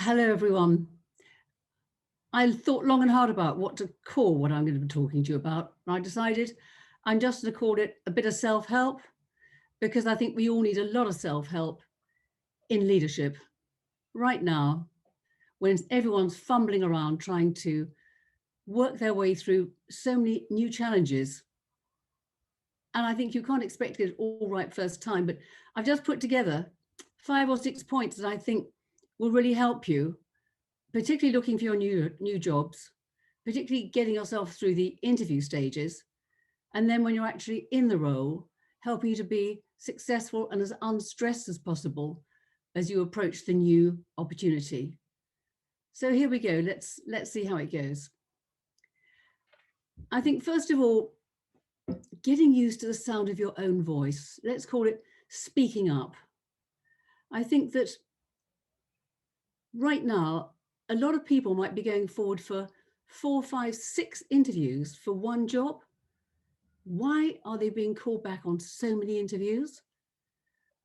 Hello, everyone. I thought long and hard about what to call what I'm going to be talking to you about. And I decided I'm just going to call it a bit of self-help because I think we all need a lot of self-help in leadership right now when everyone's fumbling around trying to work their way through so many new challenges. And I think you can't expect it all right first time, but I've just put together 5 or 6 points that I think will really help you, particularly looking for your new jobs, particularly getting yourself through the interview stages. And then when you're actually in the role, helping you to be successful and as unstressed as possible as you approach the new opportunity. So here we go. Let's see how it goes. I think, first of all, getting used to the sound of your own voice. Let's call it speaking up. I think that right now, a lot of people might be going forward for 4, 5, 6 interviews for one job. Why are they being called back on so many interviews?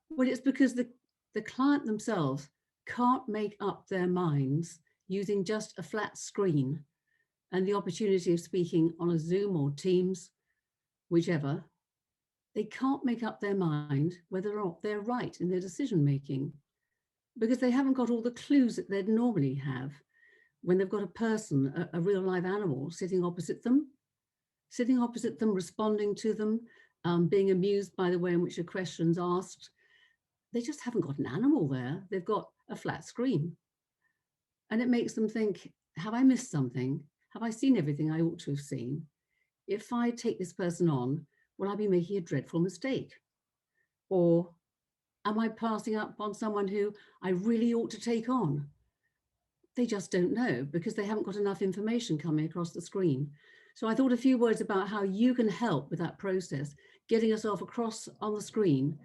Well, it's because the client themselves can't make up their minds using just a flat screen and the opportunity of speaking on a Zoom or Teams, whichever. They can't make up their mind whether or not they're right in their decision making because they haven't got all the clues that they'd normally have when they've got a person, a real live animal sitting opposite them, responding to them, being amused by the way in which a question's asked. They just haven't got an animal there. They've got a flat screen. And it makes them think, have I missed something? Have I seen everything I ought to have seen? If I take this person on, will I be making a dreadful mistake? Or am I passing up on someone who I really ought to take on? They just don't know because they haven't got enough information coming across the screen. So I thought a few words about how you can help with that process, getting yourself across on the screen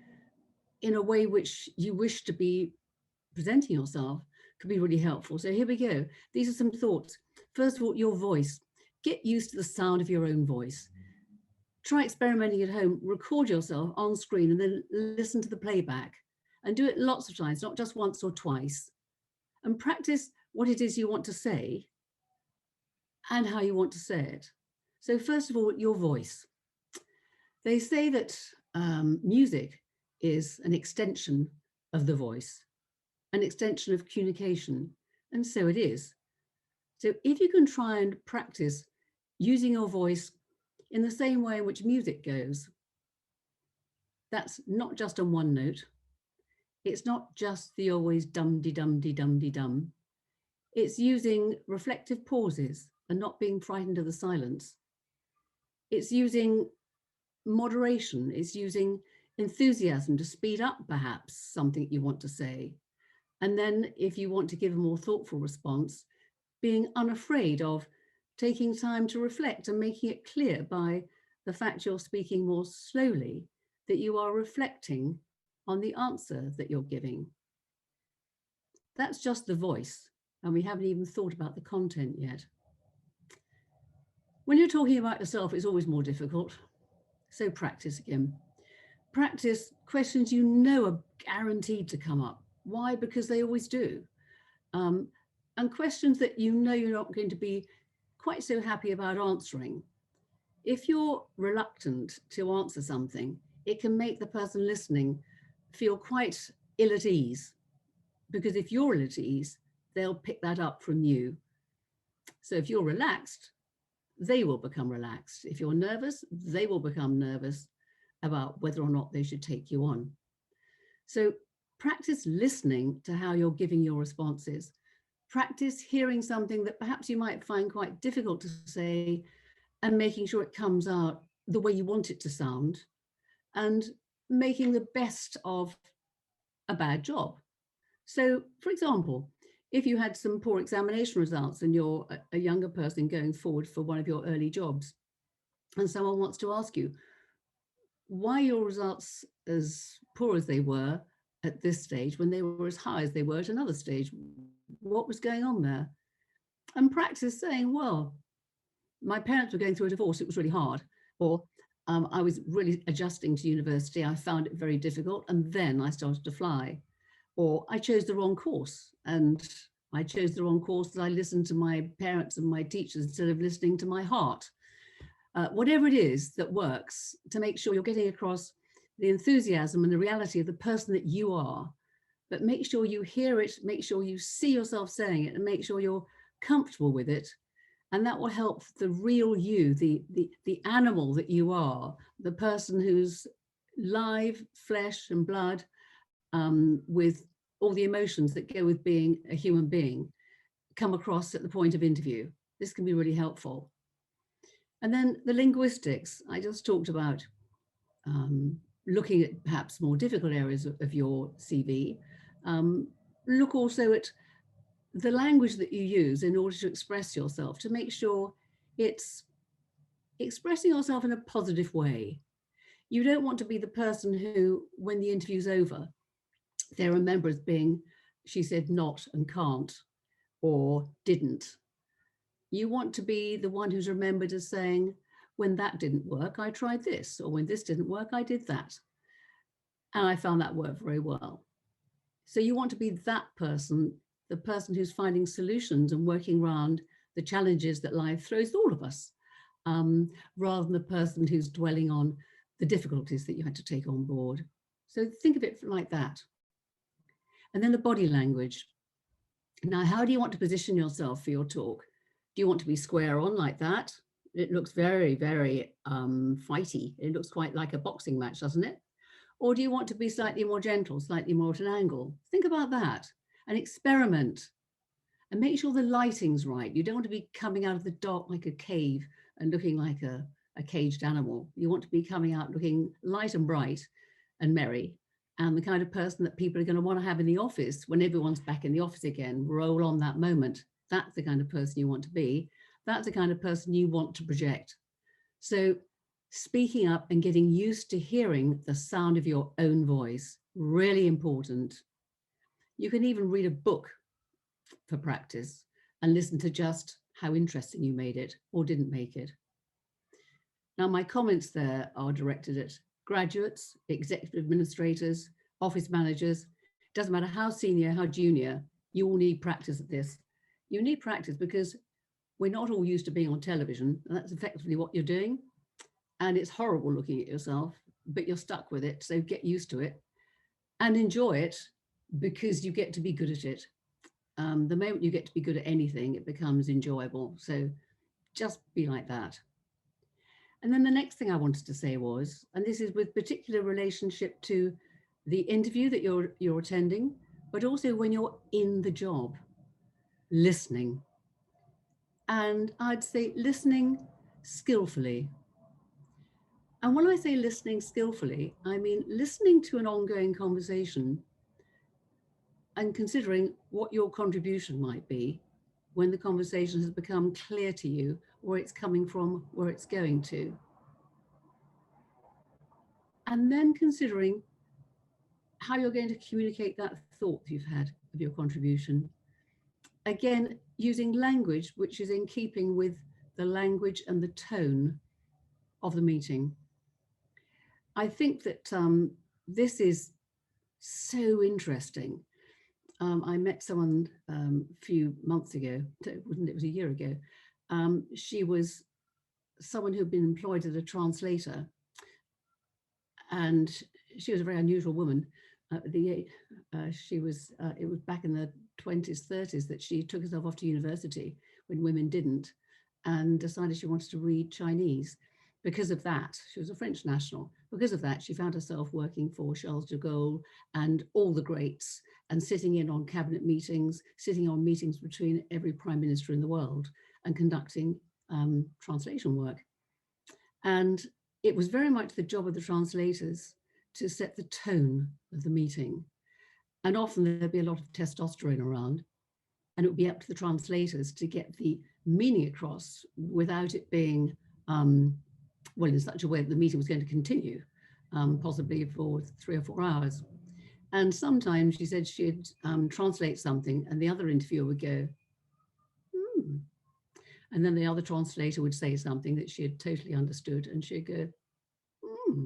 in a way which you wish to be presenting yourself could be really helpful. So here we go. These are some thoughts. First of all, your voice. Get used to the sound of your own voice. Try experimenting at home, record yourself on screen and then listen to the playback and do it lots of times, not just once or twice. And practice what it is you want to say and how you want to say it. So first of all, your voice. They say that music is an extension of the voice, an extension of communication, and so it is. So if you can try and practice using your voice in the same way in which music goes, that's not just on one note. It's not just the always dum-de-dum-de-dum-de-dum. It's using reflective pauses and not being frightened of the silence. It's using moderation. It's using enthusiasm to speed up perhaps something you want to say. And then if you want to give a more thoughtful response, being unafraid of taking time to reflect and making it clear by the fact you're speaking more slowly that you are reflecting on the answer that you're giving. That's just the voice, and we haven't even thought about the content yet. When you're talking about yourself, it's always more difficult. So practice again. Practice questions you know are guaranteed to come up. Why? Because they always do. And questions that you know you're not going to be quite so happy about answering. If you're reluctant to answer something, it can make the person listening feel quite ill at ease, because if you're ill at ease, they'll pick that up from you. So if you're relaxed, they will become relaxed. If you're nervous, they will become nervous about whether or not they should take you on. So practice listening to how you're giving your responses. Practice hearing something that perhaps you might find quite difficult to say and making sure it comes out the way you want it to sound and making the best of a bad job. So, for example, if you had some poor examination results and you're a younger person going forward for one of your early jobs, and someone wants to ask you why your results as poor as they were at this stage when they were as high as they were at another stage, what was going on there? And practice saying, well, my parents were going through a divorce, it was really hard, or I was really adjusting to university, I found it very difficult, and then I started to fly, or I chose the wrong course and I chose the wrong course, that I listened to my parents and my teachers instead of listening to my heart. Whatever it is that works to make sure you're getting across the enthusiasm and the reality of the person that you are, but make sure you hear it, make sure you see yourself saying it, and make sure you're comfortable with it. And that will help the real you, the animal that you are, the person who's live, flesh and blood, with all the emotions that go with being a human being, come across at the point of interview. This can be really helpful. And then the linguistics, I just talked about looking at perhaps more difficult areas of your CV. Look also at the language that you use in order to express yourself, to make sure it's expressing yourself in a positive way. You don't want to be the person who, when the interview's over, they remember as being, she said not and can't, or didn't. You want to be the one who's remembered as saying, when that didn't work, I tried this, or when this didn't work, I did that. And I found that worked very well. So you want to be that person, the person who's finding solutions and working around the challenges that life throws at all of us, rather than the person who's dwelling on the difficulties that you had to take on board. So think of it like that. And then the body language. Now, how do you want to position yourself for your talk? Do you want to be square on like that? It looks very, very fighty. It looks quite like a boxing match, doesn't it? Or do you want to be slightly more gentle, slightly more at an angle? Think about that and experiment and make sure the lighting's right. You don't want to be coming out of the dark like a cave and looking like a caged animal. You want to be coming out looking light and bright and merry, and the kind of person that people are going to want to have in the office when everyone's back in the office again. Roll on that moment. That's the kind of person you want to be. That's the kind of person you want to project. So speaking up and getting used to hearing the sound of your own voice, really important. You can even read a book for practice and listen to just how interesting you made it or didn't make it. Now, my comments there are directed at graduates, executive administrators, office managers. Doesn't matter how senior, how junior, you all need practice at this. You need practice because we're not all used to being on television, and that's effectively what you're doing. And it's horrible looking at yourself, but you're stuck with it. So get used to it and enjoy it, because you get to be good at it. The moment you get to be good at anything, it becomes enjoyable. So just be like that. And then the next thing I wanted to say was, and this is with particular relationship to the interview that you're attending, but also when you're in the job, listening. And I'd say listening skillfully. And when I say listening skillfully, I mean listening to an ongoing conversation and considering what your contribution might be when the conversation has become clear to you where it's coming from, where it's going to. And then considering how you're going to communicate that thought you've had of your contribution. Again, using language which is in keeping with the language and the tone of the meeting. I think that this is so interesting. I met someone a few months ago, it was a year ago. She was someone who'd been employed as a translator, and she was a very unusual woman. It was back in the 20s, 30s that she took herself off to university when women didn't, and decided she wanted to read Chinese. Because of that, she was a French national. Because of that, she found herself working for Charles de Gaulle and all the greats, and sitting in on cabinet meetings, sitting on meetings between every prime minister in the world, and conducting translation work. And it was very much the job of the translators to set the tone of the meeting. And often there'd be a lot of testosterone around, and it would be up to the translators to get the meaning across without it being, well, in such a way that the meeting was going to continue, possibly for 3 or 4 hours. And sometimes she said she'd translate something and the other interviewer would go, hmm. And then the other translator would say something that she had totally understood, and she'd go, hmm.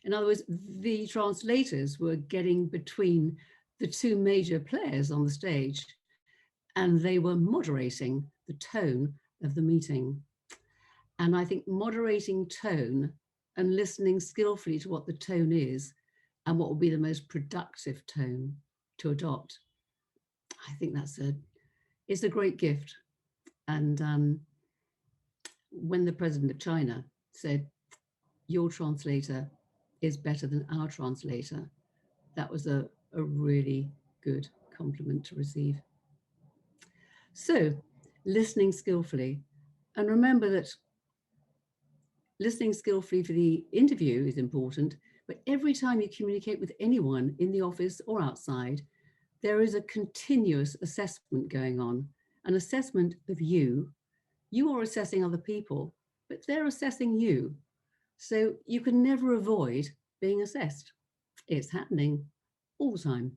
In other words, the translators were getting between the two major players on the stage and they were moderating the tone of the meeting. And I think moderating tone and listening skillfully to what the tone is and what will be the most productive tone to adopt, I think it's a great gift. And when the president of China said, your translator is better than our translator, that was a really good compliment to receive. So, listening skillfully. And remember that listening skillfully for the interview is important, but every time you communicate with anyone in the office or outside, there is a continuous assessment going on, an assessment of you. You are assessing other people, but they're assessing you. So you can never avoid being assessed. It's happening all the time.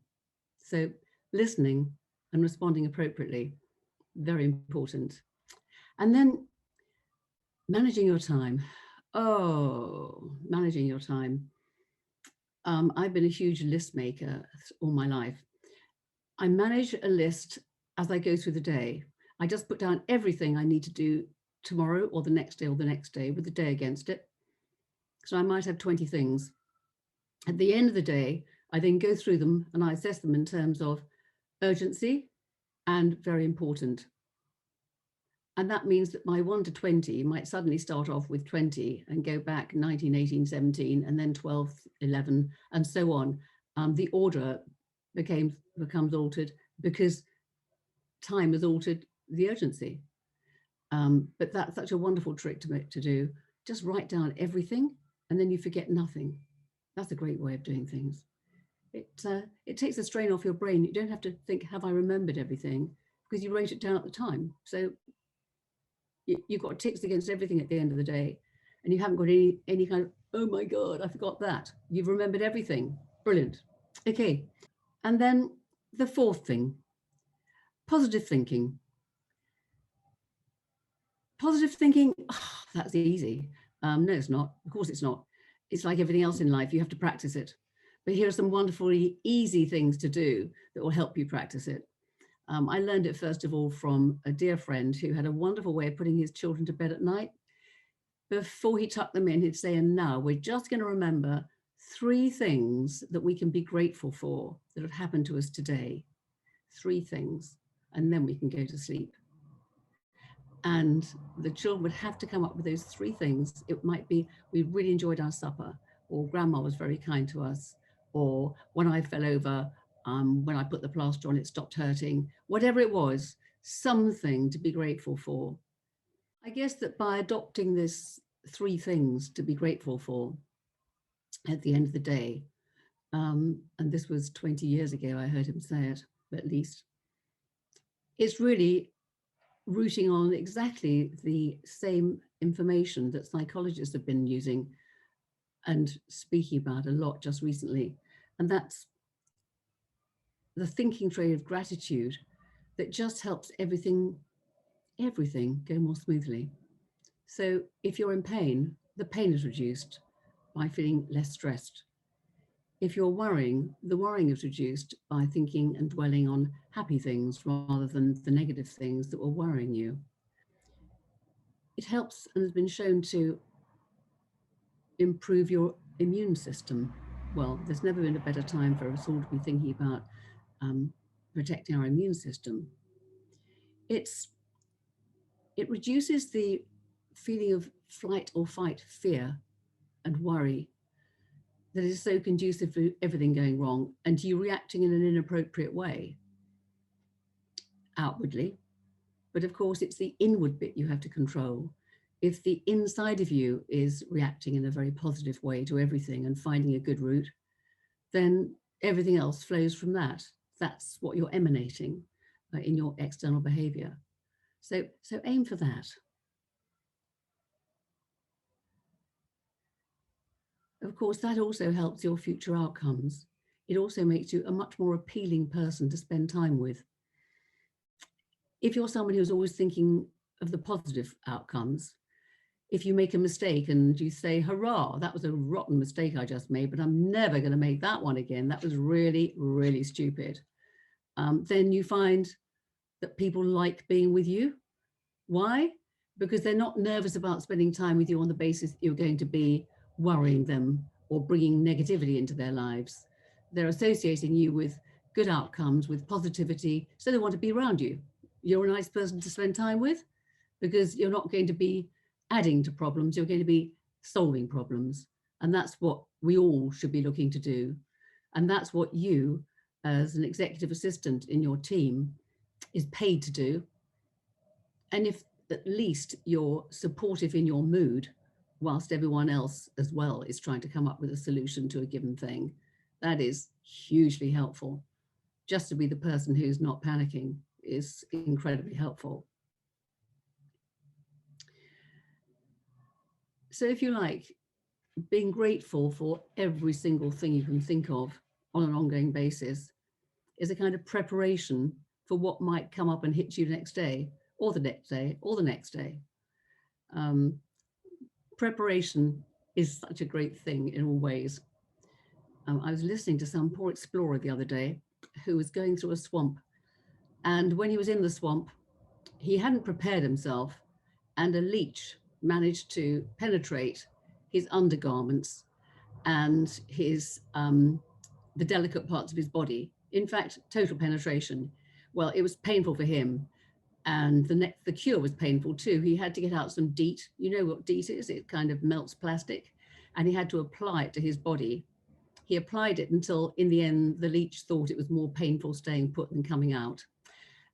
So listening and responding appropriately, very important. And then managing your time. Oh, managing your time. I've been a huge list maker all my life. I manage a list as I go through the day. I just put down everything I need to do tomorrow or the next day or the next day with the day against it. So I might have 20 things. At the end of the day, I then go through them and I assess them in terms of urgency and very important. And that means that my 1 to 20 might suddenly start off with 20 and go back 19, 18, 17, and then 12, 11, and so on. The order becomes altered because time has altered the urgency. But that's such a wonderful trick to do. Just write down everything and then you forget nothing. That's a great way of doing things. It takes the strain off your brain. You don't have to think, have I remembered everything? Because you wrote it down at the time. So you've got ticks against everything at the end of the day, and you haven't got any kind of, oh my God, I forgot that. You've remembered everything. Brilliant. Okay. And then the fourth thing, positive thinking. Positive thinking, oh, that's easy. No, it's not. Of course it's not. It's like everything else in life. You have to practice it. But here are some wonderfully easy things to do that will help you practice it. I learned it, first of all, from a dear friend who had a wonderful way of putting his children to bed at night. Before he tucked them in, he'd say, and now we're just going to remember 3 things that we can be grateful for that have happened to us today. 3 things, and then we can go to sleep. And the children would have to come up with those 3 things. It might be, we really enjoyed our supper, or grandma was very kind to us, or when I fell over, when I put the plaster on, it stopped hurting. Whatever it was, something to be grateful for. I guess that by adopting this 3 things to be grateful for at the end of the day, and this was 20 years ago, I heard him say it, at least, it's really rooting on exactly the same information that psychologists have been using and speaking about a lot just recently. And that's the thinking trait of gratitude that just helps everything go more smoothly. So if you're in pain, the pain is reduced by feeling less stressed. If you're worrying, the worrying is reduced by thinking and dwelling on happy things rather than the negative things that were worrying you. It helps and has been shown to improve your immune system. Well, there's never been a better time for us all to be thinking about protecting our immune system. It reduces the feeling of flight or fight, fear and worry that is so conducive to everything going wrong and you reacting in an inappropriate way outwardly. But of course, it's the inward bit you have to control. If the inside of you is reacting in a very positive way to everything and finding a good route, then everything else flows from that. That's what you're emanating in your external behavior. So aim for that. Of course, that also helps your future outcomes. It also makes you a much more appealing person to spend time with. If you're someone who's always thinking of the positive outcomes, if you make a mistake and you say, hurrah, that was a rotten mistake I just made, but I'm never going to make that one again. That was really, really stupid. Then you find that people like being with you. Why? Because they're not nervous about spending time with you on the basis that you're going to be worrying them or bringing negativity into their lives. They're associating you with good outcomes, with positivity, so they want to be around you. You're a nice person to spend time with because you're not going to be adding to problems, you're going to be solving problems. And that's what we all should be looking to do. And that's what you, as an executive assistant in your team, is paid to do. And if at least you're supportive in your mood, whilst everyone else as well is trying to come up with a solution to a given thing, that is hugely helpful. Just to be the person who's not panicking is incredibly helpful. So if you like, being grateful for every single thing you can think of on an ongoing basis is a kind of preparation for what might come up and hit you the next day, or the next day, or the next day. Preparation is such a great thing in all ways. I was listening to some poor explorer the other day who was going through a swamp. And when he was in the swamp, he hadn't prepared himself, and a leech managed to penetrate his undergarments and his the delicate parts of his body. In fact, total penetration. Well, it was painful for him, and the cure was painful too. He had to get out some DEET. You know what DEET is? It kind of melts plastic, and he had to apply it to his body. He applied it until, in the end, the leech thought it was more painful staying put than coming out.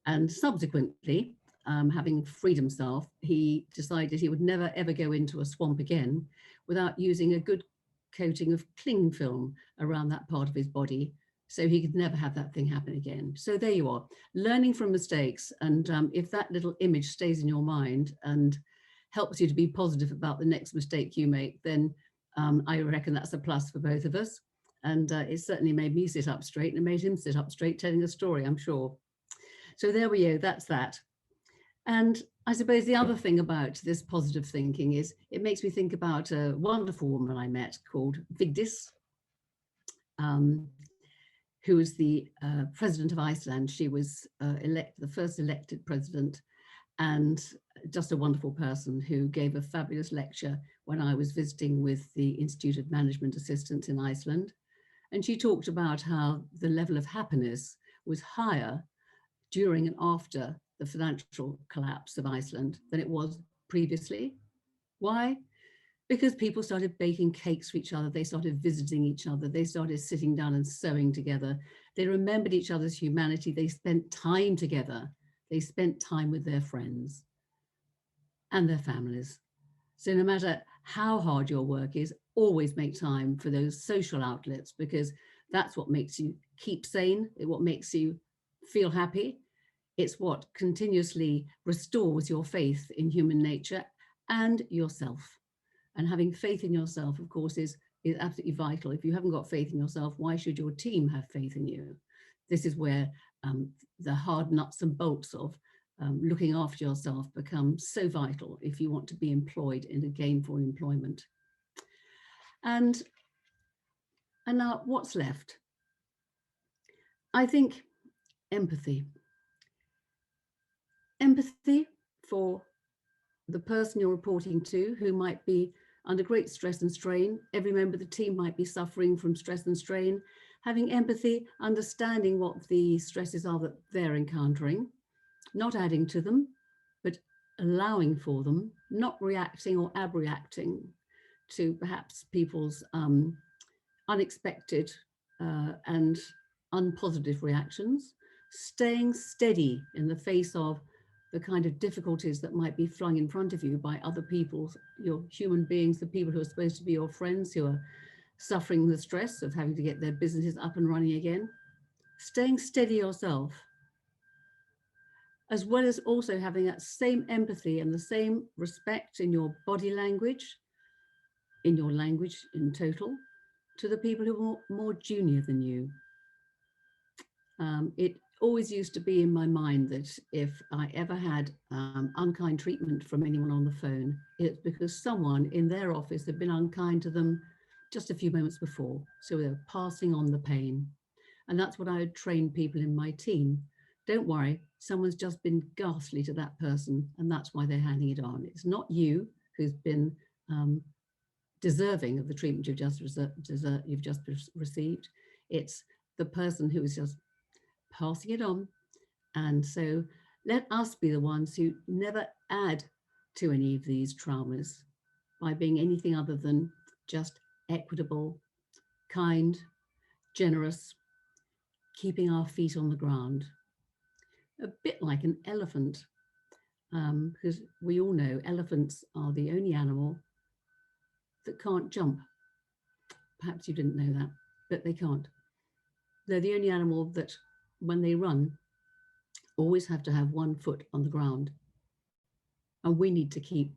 And subsequently, having freed himself, he decided he would never ever go into a swamp again without using a good coating of cling film around that part of his body, so he could never have that thing happen again. So there you are, learning from mistakes. And if that little image stays in your mind and helps you to be positive about the next mistake you make, then I reckon that's a plus for both of us. And it certainly made me sit up straight, and it made him sit up straight telling a story, I'm sure. So there we go, that's that. And I suppose the other thing about this positive thinking is it makes me think about a wonderful woman I met called Vigdis, who was the president of Iceland. She was the first elected president, and just a wonderful person who gave a fabulous lecture when I was visiting with the Institute of Management Assistants in Iceland. And she talked about how the level of happiness was higher during and after the financial collapse of Iceland than it was previously. Why? Because people started baking cakes for each other, they started visiting each other, they started sitting down and sewing together, they remembered each other's humanity, they spent time together, they spent time with their friends and their families. So no matter how hard your work is, always make time for those social outlets, because that's what makes you keep sane, what makes you feel happy. It's what continuously restores your faith in human nature and yourself. And having faith in yourself, of course, is absolutely vital. If you haven't got faith in yourself, why should your team have faith in you? This is where the hard nuts and bolts of looking after yourself become so vital if you want to be employed in a gainful employment. And now what's left? I think empathy. Empathy for the person you're reporting to, who might be under great stress and strain. Every member of the team might be suffering from stress and strain. Having empathy, understanding what the stresses are that they're encountering, not adding to them, but allowing for them, not reacting or abreacting to perhaps people's unexpected and unpositive reactions, staying steady in the face of the kind of difficulties that might be flung in front of you by other people, your human beings, the people who are supposed to be your friends, who are suffering the stress of having to get their businesses up and running again. Staying steady yourself, as well as also having that same empathy and the same respect in your body language, in your language in total, to the people who are more junior than you. It always used to be in my mind that if I ever had unkind treatment from anyone on the phone, it's because someone in their office had been unkind to them just a few moments before. So they were passing on the pain. And that's what I would train people in my team. Don't worry, someone's just been ghastly to that person, and that's why they're handing it on. It's not you who's been deserving of the treatment you've just received. It's the person who is just passing it on. And so let us be the ones who never add to any of these traumas by being anything other than just equitable, kind, generous, keeping our feet on the ground. A bit like an elephant, because we all know elephants are the only animal that can't jump. Perhaps you didn't know that, but they can't. They're the only animal that, when they run, always have to have one foot on the ground. And we need to keep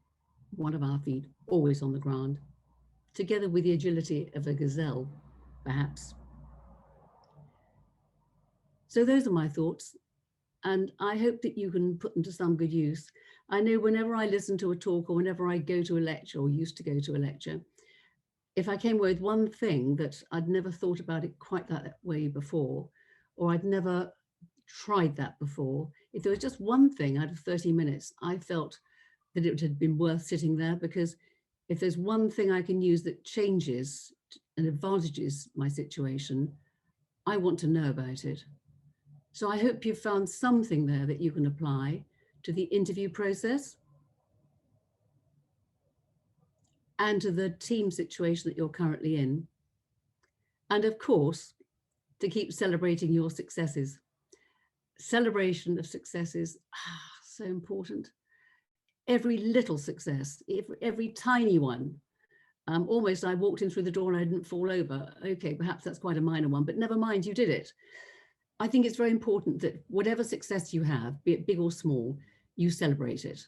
one of our feet always on the ground, together with the agility of a gazelle, perhaps. So those are my thoughts, and I hope that you can put them to some good use. I know whenever I listen to a talk or whenever I go to a lecture or used to go to a lecture, if I came away with one thing that I'd never thought about it quite that way before, or I'd never tried that before, if there was just one thing out of 30 minutes, I felt that it had been worth sitting there, because if there's one thing I can use that changes and advantages my situation, I want to know about it. So I hope you've found something there that you can apply to the interview process and to the team situation that you're currently in. And of course, to keep celebrating your successes. Celebration of successes, so important. Every little success, every tiny one. Almost I walked in through the door and I didn't fall over. Okay, perhaps that's quite a minor one, but never mind, you did it. I think it's very important that whatever success you have, be it big or small, you celebrate it.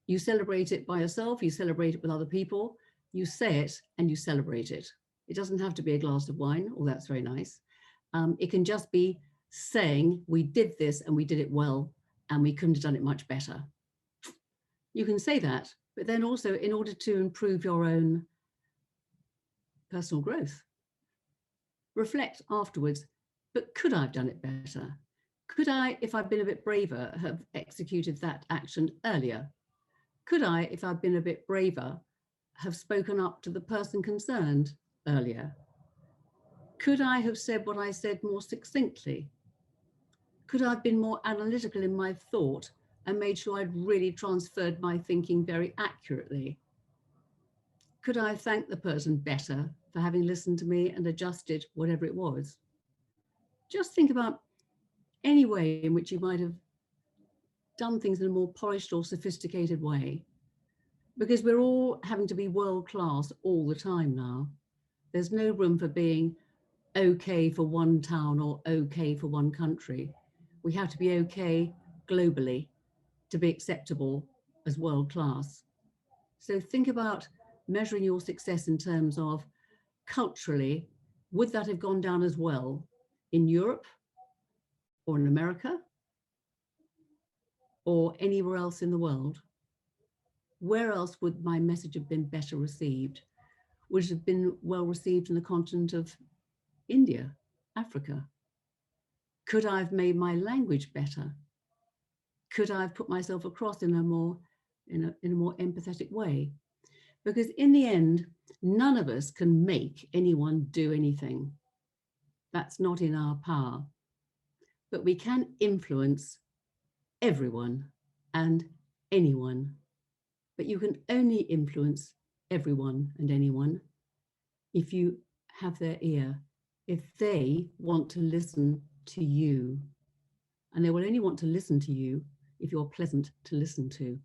You celebrate it by yourself, you celebrate it with other people, you say it and you celebrate it. It doesn't have to be a glass of wine, oh, that's very nice. It can just be saying, we did this and we did it well, and we couldn't have done it much better. You can say that, but then also, in order to improve your own personal growth, reflect afterwards, but could I have done it better? Could I, if I'd been a bit braver, have executed that action earlier? Could I, if I'd been a bit braver, have spoken up to the person concerned earlier? Could I have said what I said more succinctly? Could I have been more analytical in my thought and made sure I'd really transferred my thinking very accurately? Could I have thanked the person better for having listened to me and adjusted whatever it was? Just think about any way in which you might have done things in a more polished or sophisticated way, because we're all having to be world class all the time now. There's no room for being okay for one town or okay for one country. We have to be okay globally to be acceptable as world class. So think about measuring your success in terms of culturally, would that have gone down as well in Europe or in America or anywhere else in the world? Where else would my message have been better received? Would it have been well received in the continent of India, Africa? Could I have made my language better? Could I have put myself across in a more empathetic way? Because in the end, none of us can make anyone do anything. That's not in our power. But we can influence everyone and anyone. But you can only influence everyone and anyone if you have their ear, if they want to listen to you. And they will only want to listen to you if you're pleasant to listen to.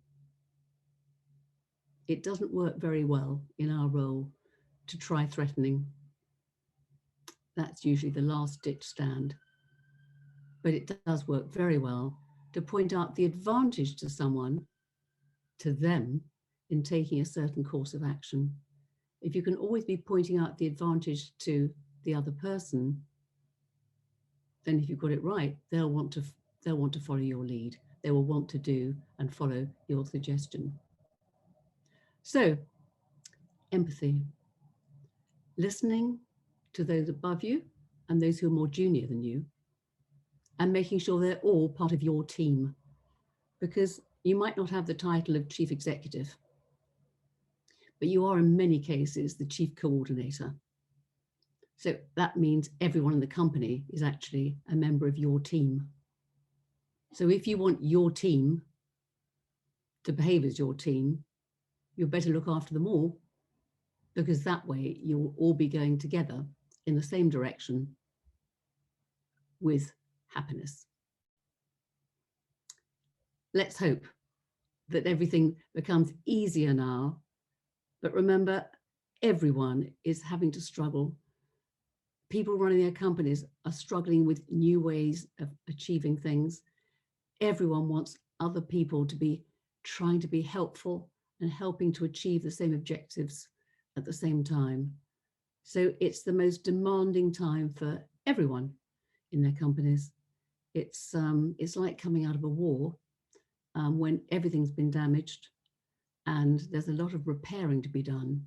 It doesn't work very well in our role to try threatening. That's usually the last ditch stand. But it does work very well to point out the advantage to someone, to them, in taking a certain course of action. If you can always be pointing out the advantage to the other person, then if you've got it right, they'll want to follow your lead. They will want to do and follow your suggestion. So, empathy. Listening to those above you and those who are more junior than you, and making sure they're all part of your team, because you might not have the title of chief executive, but you are in many cases the chief coordinator. So that means everyone in the company is actually a member of your team. So if you want your team to behave as your team, you better look after them all, because that way you'll all be going together in the same direction with happiness. Let's hope that everything becomes easier now. But remember, everyone is having to struggle. People running their companies are struggling with new ways of achieving things. Everyone wants other people to be trying to be helpful and helping to achieve the same objectives at the same time. So it's the most demanding time for everyone in their companies. It's like coming out of a war when everything's been damaged and there's a lot of repairing to be done.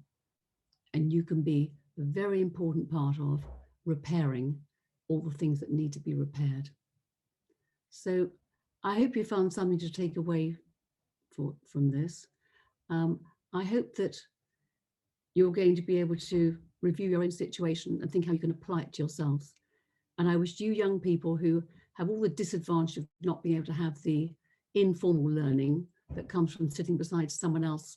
And you can be a very important part of repairing all the things that need to be repaired. So I hope you found something to take away from this. I hope that you're going to be able to review your own situation and think how you can apply it to yourselves. And I wish you young people who have all the disadvantage of not being able to have the informal learning that comes from sitting beside someone else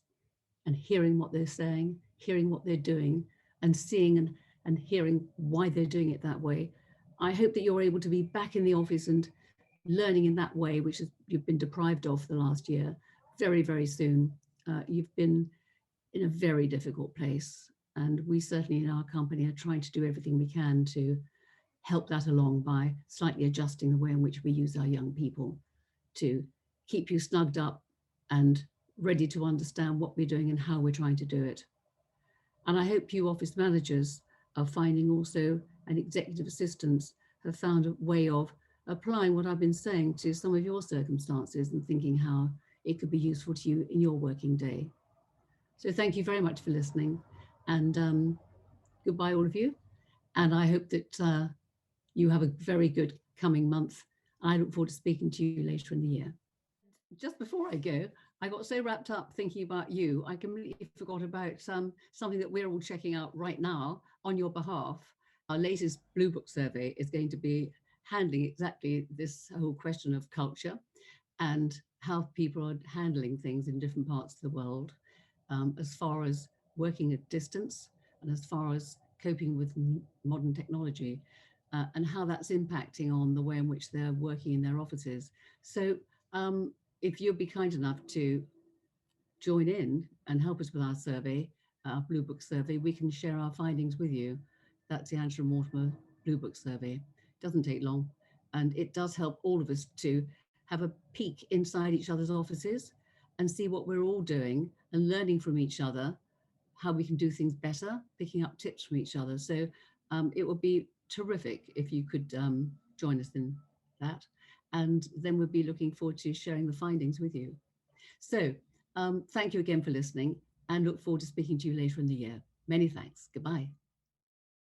and hearing what they're saying, hearing what they're doing, and seeing and hearing why they're doing it that way. I hope that you're able to be back in the office and learning in that way, which you've been deprived of the last year, very, very soon. You've been in a very difficult place. And we certainly in our company are trying to do everything we can to help that along by slightly adjusting the way in which we use our young people to keep you snugged up and ready to understand what we're doing and how we're trying to do it. And I hope you office managers are finding also, and executive assistants have found a way of applying what I've been saying to some of your circumstances and thinking how it could be useful to you in your working day. So thank you very much for listening, and goodbye all of you. And I hope that you have a very good coming month. I look forward to speaking to you later in the year. Just before I go, I got so wrapped up thinking about you, I completely forgot about something that we're all checking out right now on your behalf. Our latest Blue Book survey is going to be handling exactly this whole question of culture and how people are handling things in different parts of the world, as far as working at distance and as far as coping with modern technology, and how that's impacting on the way in which they're working in their offices. So if you'd be kind enough to join in and help us with our survey, our Blue Book survey, we can share our findings with you. That's the Angela Mortimer Blue Book survey. It doesn't take long, and it does help all of us to have a peek inside each other's offices and see what we're all doing and learning from each other, how we can do things better, picking up tips from each other. So it would be terrific if you could join us in that. And then we'll be looking forward to sharing the findings with you. So thank you again for listening, and look forward to speaking to you later in the year. Many thanks. Goodbye.